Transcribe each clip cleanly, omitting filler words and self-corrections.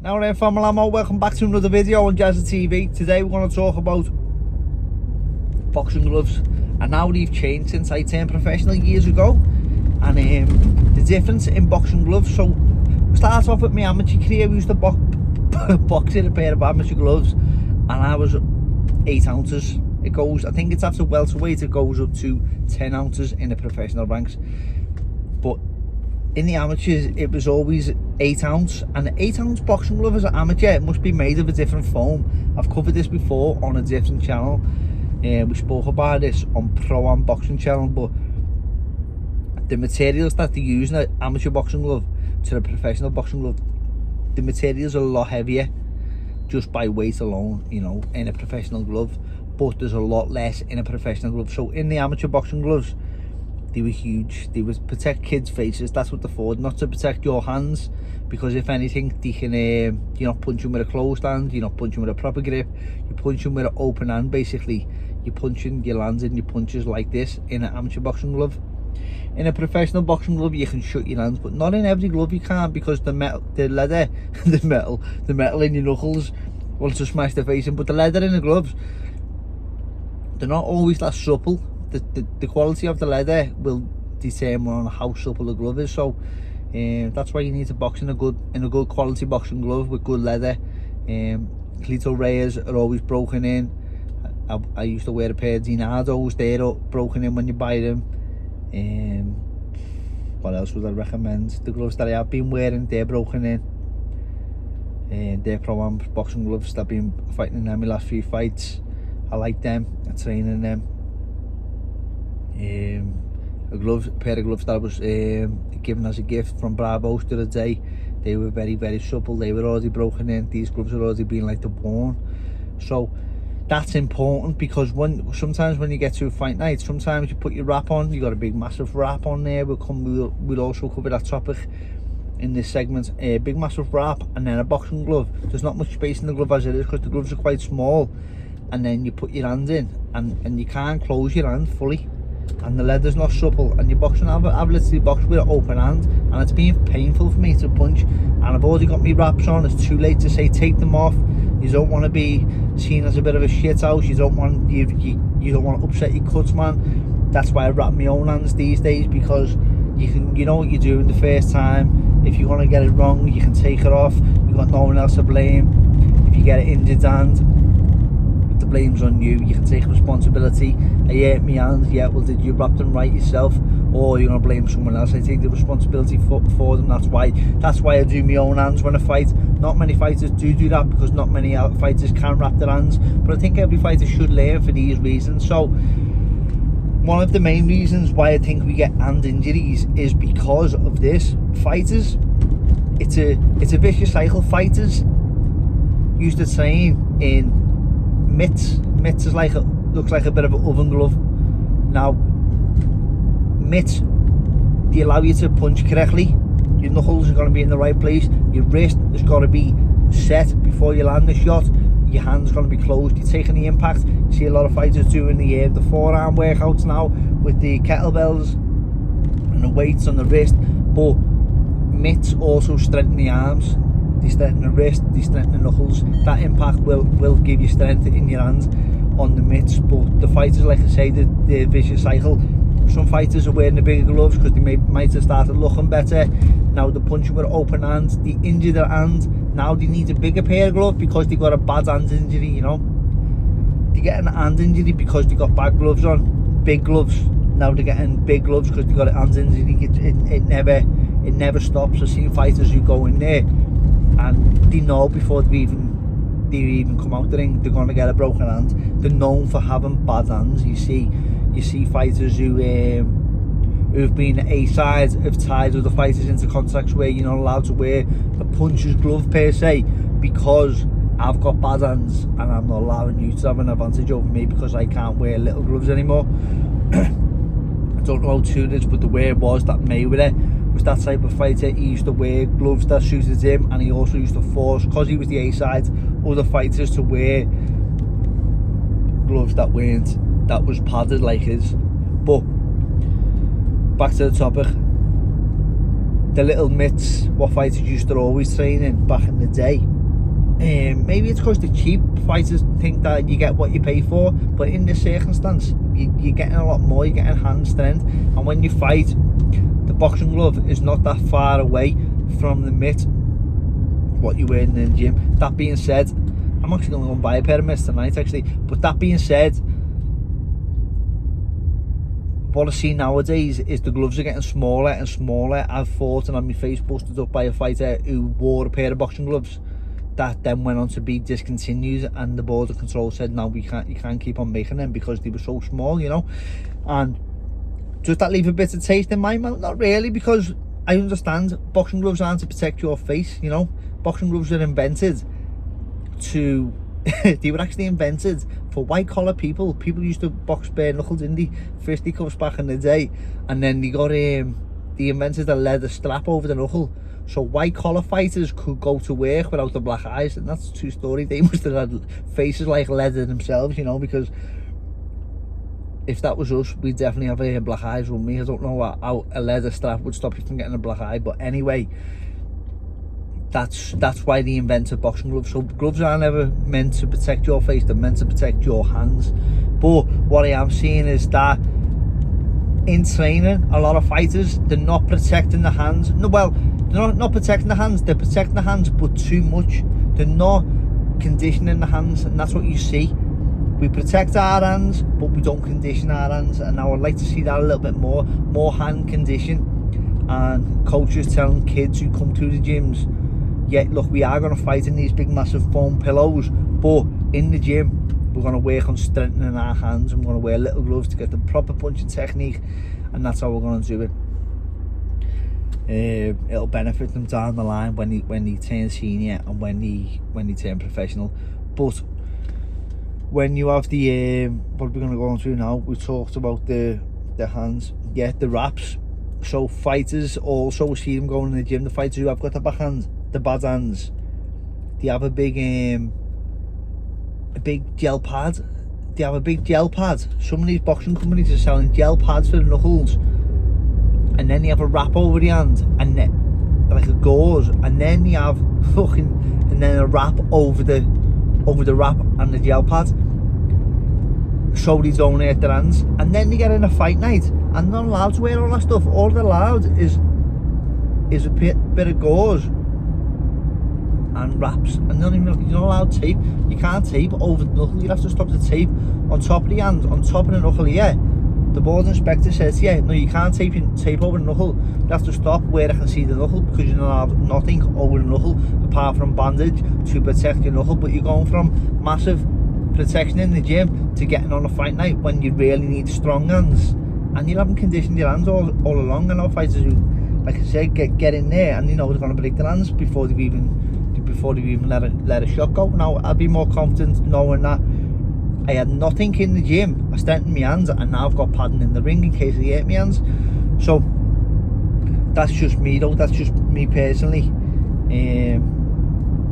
Now then, family, welcome back to another video on Jazza TV. Today we're going to talk about boxing gloves and how they've changed since I turned professional years ago, and the difference in boxing gloves. So we start off with my amateur career. We used to box in a pair of amateur gloves, and I was 8 ounces. It goes, I think it's after welterweight, it goes up to 10 ounces in the professional ranks. But in the amateurs, it was always 8 ounce, and the 8 ounce boxing glove as an amateur, it must be made of a different foam. I've covered this before on a different channel. We spoke about this on Pro Am Boxing channel, but the materials that they use in an amateur boxing glove to the professional boxing glove, the materials are a lot heavier just by weight alone, you know, in a professional glove, but there's a lot less in a professional glove. So in the amateur boxing gloves, they were huge. They would protect kids' faces. That's what they're for, not to protect your hands, because if anything, they can, you're not punching with a closed hand, you're not punching with a proper grip, you're punching with an open hand. Basically, you're punching, you're landing your punches like this in an amateur boxing glove. In a professional boxing glove, you can shut your hands, but not in every glove you can't, because the metal, the leather, the metal in your knuckles wants to smash the face in. But the leather in the gloves, they're not always that supple. The quality of the leather will determine on how supple the glove is. So that's why you need to box in a good quality boxing glove with good leather. Cleto Reyes are always broken in. I used to wear a pair of Dinados. They're broken in when you buy them. What else would I recommend? The gloves that I have been wearing, they're broken in. They're Pro Am boxing gloves. I've been fighting in them my last few fights. I like them. I train in them. A pair of gloves that I was given as a gift from Bravos the other day. They were very, very supple. They were already broken in. These gloves are already been like they're worn. So that's important, because sometimes when you get to a fight night, sometimes you put your wrap on. You got a big massive wrap on there. We'll also cover that topic in this segment. A big massive wrap and then a boxing glove. There's not much space in the glove as it is, because the gloves are quite small. And then you put your hand in, and you can't close your hand fully, and the leather's not supple, and your boxing, I've literally boxed with an open hand, and it's been painful for me to punch, and I've already got my wraps on. It's too late to say take them off. You don't want to be seen as a bit of a shit house. You don't want you don't want to upset your cuts, man. That's why I wrap my own hands these days, because you know what you're doing the first time. If you're gonna get it wrong, you can take it off. You got no one else to blame. If you get it injured hand, the blame's on you. You can take responsibility. I hurt my hands, yeah, well, did you wrap them right yourself, or you're gonna blame someone else? I take the responsibility for them. That's why I do my own hands when I fight. Not many fighters do that, because not many fighters can wrap their hands, but I think every fighter should learn for these reasons. So one of the main reasons why I think we get hand injuries is because of this. Fighters, it's a vicious cycle. Fighters used to train in mitts. Mitts is looks like a bit of an oven glove. Now, mitts, they allow you to punch correctly. Your knuckles are going to be in the right place. Your wrist has got to be set before you land the shot. Your hand's going to be closed. You're taking the impact. You see a lot of fighters doing the forearm workouts now with the kettlebells and the weights on the wrist. But mitts also strengthen the arms. They strengthen the wrist, they strengthen the knuckles. That impact will give you strength in your hands on the mitts. But the fighters, like I say, the vicious cycle. Some fighters are wearing the bigger gloves because they might have started looking better. Now they're punching with open hands, they injure their hand. Now they need a bigger pair of gloves because they got a bad hand injury, you know. They get an hand injury because they got bad gloves on, big gloves. Now they're getting big gloves because they got a hand injury. It never stops. I've seen fighters who go in there and they know before they even come out the ring they're going to get a broken hand. They're known for having bad hands. You see fighters who've been A-side have tied other fighters into contracts where you're not allowed to wear a puncher's glove per se, because I've got bad hands and I'm not allowing you to have an advantage over me because I can't wear little gloves anymore. I don't know how true it is, but the word was that Mayweather was that type of fighter. He used to wear gloves that suited him, and he also used to force, because he was the A-side, other fighters to wear gloves that was padded like his. But back to the topic, the little mitts what fighters used to always train in back in the day Maybe it's because the cheap fighters think that you get what you pay for, but in this circumstance, you're getting a lot more. You're getting hand strength, and when you fight, the boxing glove is not that far away from the mitt what you're wearing in the gym. That being said, I'm actually going to go and buy a pair of mitts tonight, actually. But that being said, what I see nowadays is the gloves are getting smaller and smaller. I've fought and had my face busted up by a fighter who wore a pair of boxing gloves that then went on to be discontinued, and the board of control said no, you can't keep on making them because they were so small, you know. And does that leave a bit of taste in my mouth? Not really, because I understand boxing gloves aren't to protect your face, you know. Boxing gloves are invented to they were actually invented for white collar people. People used to box bare knuckles in the fisticuffs back in the day, and then they invented a leather strap over the knuckle so white collar fighters could go to work without the black eyes. And that's a true story. They must have had faces like leather themselves, you know, because if that was us, we'd definitely have black eyes, wouldn't we? I don't know how a leather strap would stop you from getting a black eye, but anyway, that's why they invented boxing gloves. So gloves are never meant to protect your face, they're meant to protect your hands. But what I am seeing is that in training, a lot of fighters, they're not protecting the hands. No, well, they're not protecting the hands, they're protecting the hands, but too much. They're not conditioning the hands, and that's what you see. We protect our hands, but we don't condition our hands, and I would like to see that a little bit more hand condition. And coaches telling kids who come to the gyms, yeah, look, we are going to fight in these big massive foam pillows, but in the gym we're going to work on strengthening our hands, and we're going to wear little gloves to get the proper punching technique, and that's how we're going to do it. It'll benefit them down the line when they turn senior and when they turn professional. But when you have the what we're going to go on through now, we talked about the hands, yeah, the wraps. So fighters also see them going in the gym, the fighters who have got the backhand, the bad hands, they have a big gel pad. They have a big gel pad. Some of these boxing companies are selling gel pads for the knuckles, and then they have a wrap over the hand, and then like a gauze, and then they have and then a wrap over the wrap and the gel pad, so they don't hurt their hands. And then they get in a fight night, and they're not allowed to wear all that stuff. All they're allowed is a bit of gauze and wraps, and you're not allowed tape. You can't tape over the knuckle. You have to stop the tape on top of the hand, on top of the knuckle. Yeah, the board inspector says, yeah, no, you can't tape over the knuckle. You have to stop where I can see the knuckle, because you're not allowed nothing over the knuckle apart from bandage to protect your knuckle. But you're going from massive protection in the gym to getting on a fight night when you really need strong hands, and you haven't conditioned your hands all along. I know fighters who, like I said, get in there and you know they're going to break their hands before they've even let a shot go. Now I'd be more confident knowing that I had nothing in the gym, I strengthened my hands, and now I've got padding in the ring in case I hurt my hands. So that's just me though, that's just me personally.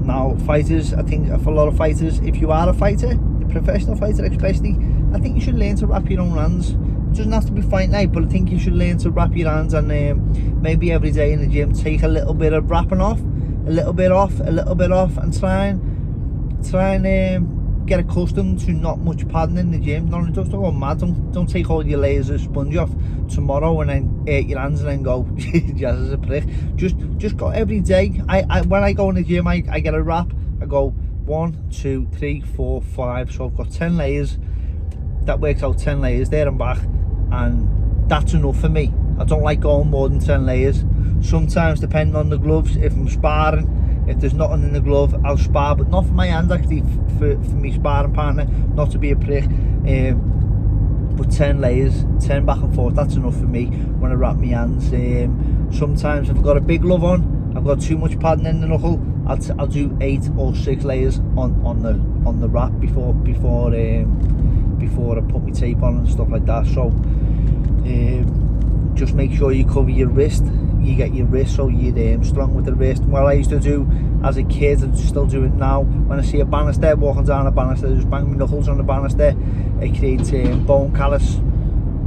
Now fighters, I think for a lot of fighters, if you are a fighter, a professional fighter especially, I think you should learn to wrap your own hands. It doesn't have to be fight night, but I think you should learn to wrap your hands, and maybe every day in the gym take a little bit of wrapping off, a little bit off, and try and get accustomed to not much padding in the gym. Don't go mad. Don't take all your layers of sponge off tomorrow and then hurt your hands and then go jazz as a prick. Just go every day. When I go in the gym, I get a wrap. I go 1, 2, 3, 4, 5. So I've got 10 layers. That works out 10 layers there and back, and that's enough for me. I don't like going more than 10 layers. Sometimes, depending on the gloves, if I'm sparring, if there's nothing in the glove, I'll spar, but not for my hands actually, for me sparring partner, not to be a prick. But 10 layers, 10 back and forth, that's enough for me when I wrap my hands. Sometimes if I've got a big glove on, I've got too much padding in the knuckle, I'll do 8 or 6 layers on the wrap before I put my tape on and stuff like that. So just make sure you cover your wrist. You get your wrist so you're strong with the wrist. What I used to do as a kid, and still do it now, when I see a banister, walking down a banister, just bang my knuckles on the banister. It creates bone callus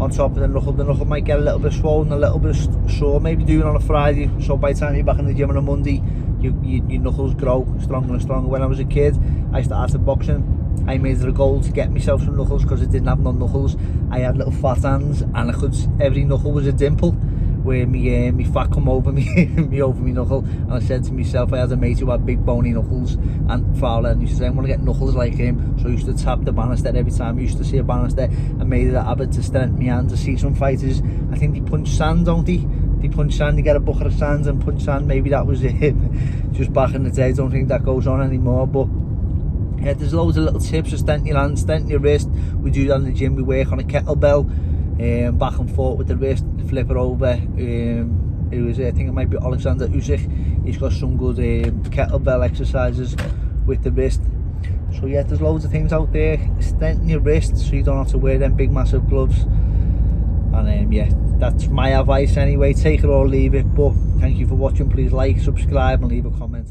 on top of the knuckle. The knuckle might get a little bit swollen, a little bit sore. Maybe do it on a Friday, so by the time you're back in the gym on a Monday, your knuckles grow stronger and stronger. When I was a kid, I started boxing. I made it a goal to get myself some knuckles because I didn't have no knuckles. I had little fat hands, and every knuckle was a dimple where me fat come over me over me knuckle. And I said to myself, I had a mate who had big bony knuckles, and Fowler, and he said, I want to get knuckles like him. So I used to tap the banister every time I used to see a banister, and made it a habit to strengthen my hand. To see some fighters, I think they punch sand, don't they? They punch sand, they get a bucket of sand and punch sand. Maybe that was it. Just back in the day. I don't think that goes on anymore, but yeah, there's loads of little tips for strengthening your hand, strengthening your wrist. We do that in the gym. We work on a kettlebell, back and forth with the wrist, flip it over. It was, I think it might be Alexander Usyk. He's got some good kettlebell exercises with the wrist. So yeah, there's loads of things out there. Strengthen your wrist so you don't have to wear them big massive gloves. And yeah, that's my advice anyway. Take it or leave it. But thank you for watching. Please like, subscribe and leave a comment.